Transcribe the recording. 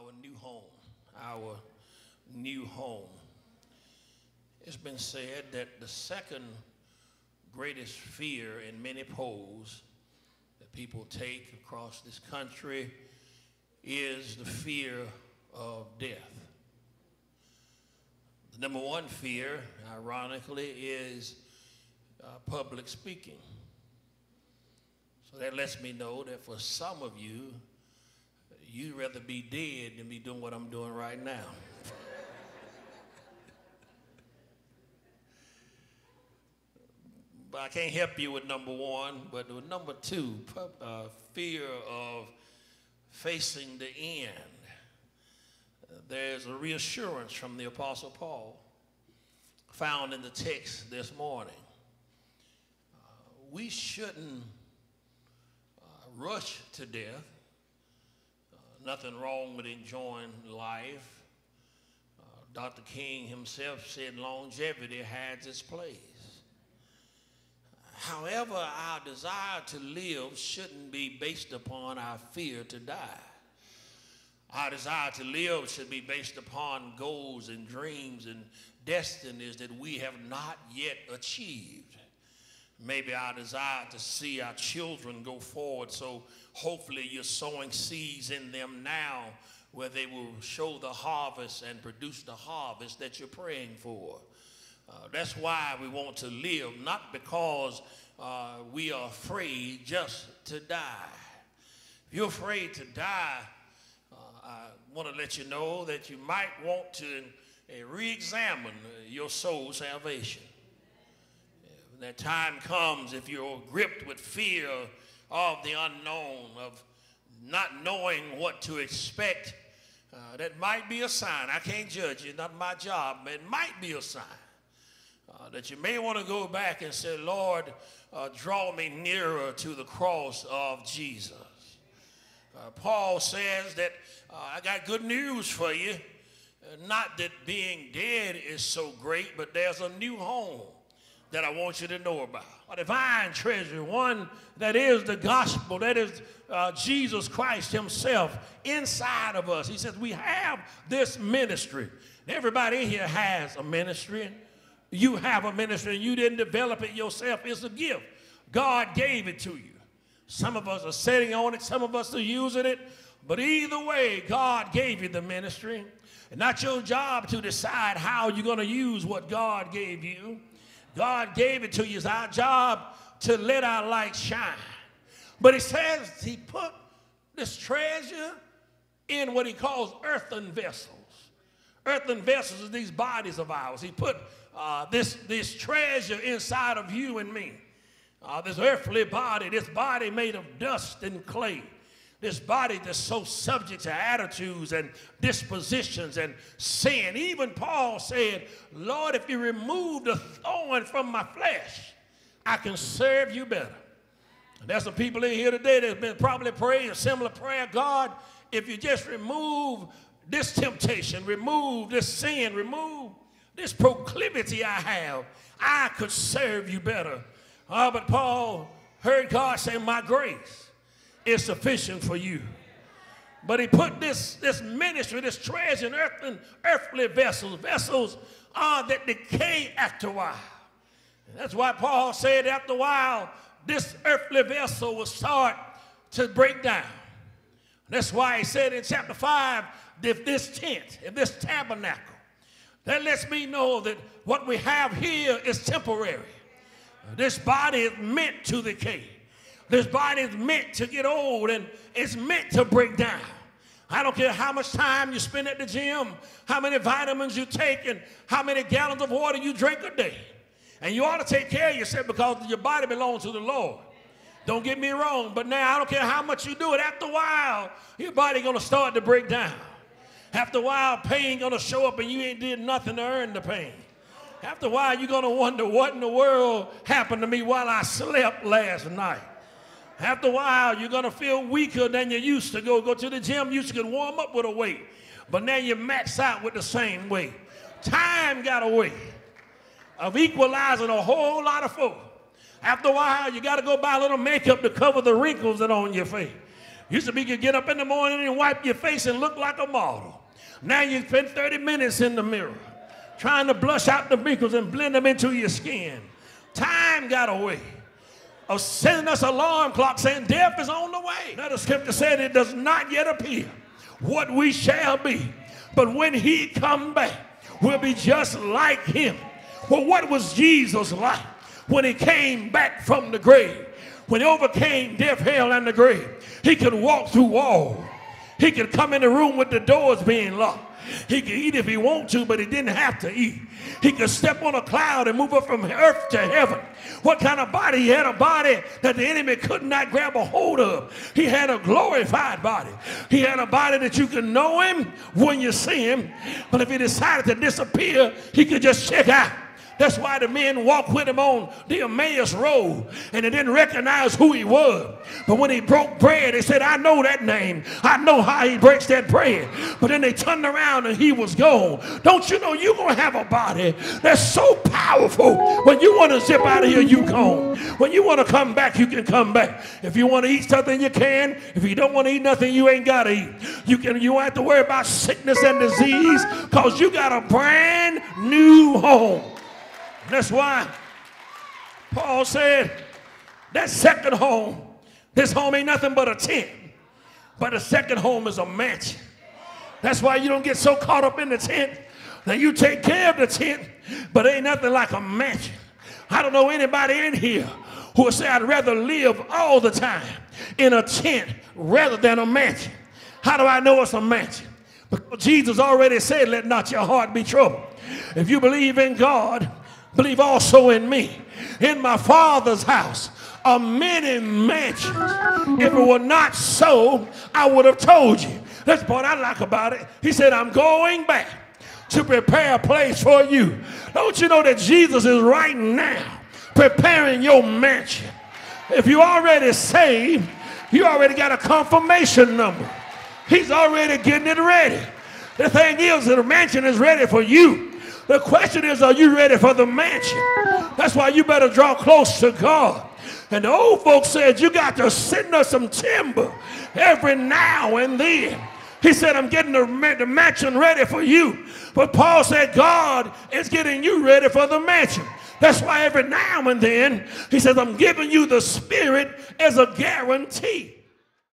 our new home, our new home. It's been said that the second greatest fear in many polls that people take across this country is the fear of death. The number one fear, ironically, is public speaking. So that lets me know that for some of you, you'd rather be dead than be doing what I'm doing right now. But I can't help you with number one, but with number two, fear of facing the end. There's a reassurance from the Apostle Paul found in the text this morning. We shouldn't rush to death. Nothing wrong with enjoying life. Dr. King himself said longevity has its place. However, our desire to live shouldn't be based upon our fear to die. Our desire to live should be based upon goals and dreams and destinies that we have not yet achieved. Maybe our desire to see our children go forward, so hopefully you're sowing seeds in them now where they will show the harvest and produce the harvest that you're praying for. That's why we want to live, not because we are afraid just to die. If you're afraid to die, I want to let you know that you might want to re-examine your soul salvation. When that time comes, if you're gripped with fear of the unknown, of not knowing what to expect, that might be a sign. I can't judge you, not my job, but it might be a sign that you may want to go back and say, Lord, draw me nearer to the cross of Jesus. Paul says that I got good news for you. Not that being dead is so great, but there's a new home that I want you to know about. A divine treasure, one that is the gospel, that is Jesus Christ himself inside of us. He says we have this ministry. Everybody in here has a ministry. You have a ministry and you didn't develop it yourself. It's a gift. God gave it to you. Some of us are sitting on it. Some of us are using it. But either way, God gave you the ministry. And not your job to decide how you're going to use what God gave you. God gave it to you. It's our job to let our light shine. But he says he put this treasure in what he calls earthen vessels. Earthen vessels are these bodies of ours. He put this treasure inside of you and me. This earthly body, this body made of dust and clay. This body that's so subject to attitudes and dispositions and sin. Even Paul said, Lord, if you remove the thorn from my flesh, I can serve you better. And there's some people in here today that have been probably praying a similar prayer. God, if you just remove this temptation, remove this sin, remove this proclivity I have, I could serve you better. But Paul heard God say, my grace is sufficient for you. But he put this ministry, this treasure in earthly vessels that decay after a while. And that's why Paul said after a while, this earthly vessel will start to break down. That's why he said in chapter 5, if this tent, if this tabernacle, that lets me know that what we have here is temporary. This body is meant to decay. This body is meant to get old and it's meant to break down. I don't care how much time you spend at the gym, how many vitamins you take, and how many gallons of water you drink a day. And you ought to take care of yourself because your body belongs to the Lord. Don't get me wrong, but now I don't care how much you do it. After a while, your body's going to start to break down. After a while, pain going to show up and you ain't did nothing to earn the pain. After a while, you're going to wonder what in the world happened to me while I slept last night. After a while, you're going to feel weaker than you used to go to the gym. You used to warm up with a weight, but now you max out with the same weight. Time got a way of equalizing a whole lot of folk. After a while, you got to go buy a little makeup to cover the wrinkles that are on your face. Used to be you could get up in the morning and wipe your face and look like a model. Now you spend 30 minutes in the mirror trying to blush out the wrinkles and blend them into your skin. Time got away of sending us alarm clock saying death is on the way. Now the scripture said it does not yet appear what we shall be. But when he come back, we'll be just like him. Well, what was Jesus like when he came back from the grave? When he overcame death, hell, and the grave, he could walk through walls. He could come in the room with the doors being locked. He could eat if he wanted to, but he didn't have to eat. He could step on a cloud and move up from earth to heaven. What kind of body? He had a body that the enemy could not grab a hold of. He had a glorified body. He had a body that you could know him when you see him. But if he decided to disappear, he could just check out. That's why the men walked with him on the Emmaus Road, and they didn't recognize who he was. But when he broke bread, they said, I know that name. I know how he breaks that bread. But then they turned around and he was gone. Don't you know you're going to have a body that's so powerful? When you want to zip out of here, you gone. When you want to come back, you can come back. If you want to eat something, you can. If you don't want to eat nothing, you ain't got to eat. You don't have to worry about sickness and disease because you got a brand new home. That's why Paul said that second home, this home ain't nothing but a tent, but the second home is a mansion. That's why you don't get so caught up in the tent that you take care of the tent, but ain't nothing like a mansion. I don't know anybody in here who will say I'd rather live all the time in a tent rather than a mansion. How do I know it's a mansion? Because Jesus already said, let not your heart be troubled. If you believe in God, believe also in me. In my Father's house are many mansions. If it were not so, I would have told you. That's what I like about it. He said, I'm going back to prepare a place for you. Don't you know that Jesus is right now preparing your mansion? If you already saved, you already got a confirmation number. He's already getting it ready. The thing is, the mansion is ready for you. The question is, are you ready for the mansion? That's why you better draw close to God. And the old folks said you got to send us some timber every now and then. He said, I'm getting the mansion ready for you. But Paul said, God is getting you ready for the mansion. That's why every now and then, he says, I'm giving you the Spirit as a guarantee.